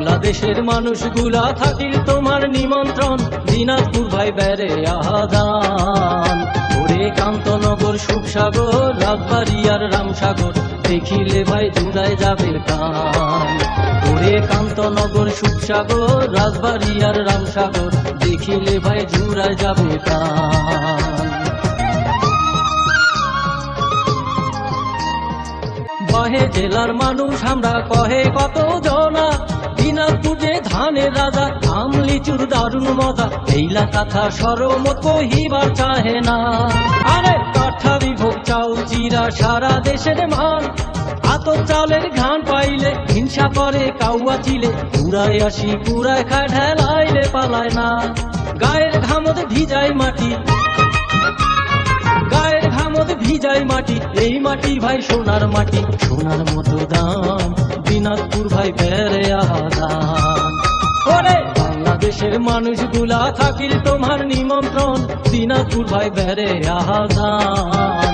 বাংলাদেশের মানুষগুলা থাকিল তোমার নিমন্ত্রণ দিনাজপুর ভাই বেড়ে আহাজান। ওরে কান্তনগর সুখসাগর রাজবাড়ি আর রামসাগর দেখিলে ভাই জুড়ায় যাবে কান। ওরে কান্তনগর সুখসাগর রাজবাড়ি আর রামসাগর দেখিলে ভাই জুড়ায় যাবে কান। কহে জেলার মানুষ আমরা কহে কত জনা দিনাজপুর যে ধানের রাজা আম লিচুর দারুণ মজা এইলা কথা সরমত কহিবার চাহে না। আরে কাঠারি ভোগ চাউল চিরা সারা দেশের মান আতপ চালের ঘান পাইলে হিংসা করে কাউয়া চিলে পুরায় আসি পুরায় খায় ঢেলাইলে পালায় না। গায়ের ঘামত ভিজাই মাটি গায়ের ঘামত ভিজাই মাটি এই মাটি ভাই সোনার মাটি সোনার মতো দাম দিনাজপুর ভাই বেড়ে আহাজান। ওরে বাংলাদেশের মানুষগুলা থাকিল তোমার নিমন্ত্রণ দিনাজপুর ভাই বেড়ে আহাজান।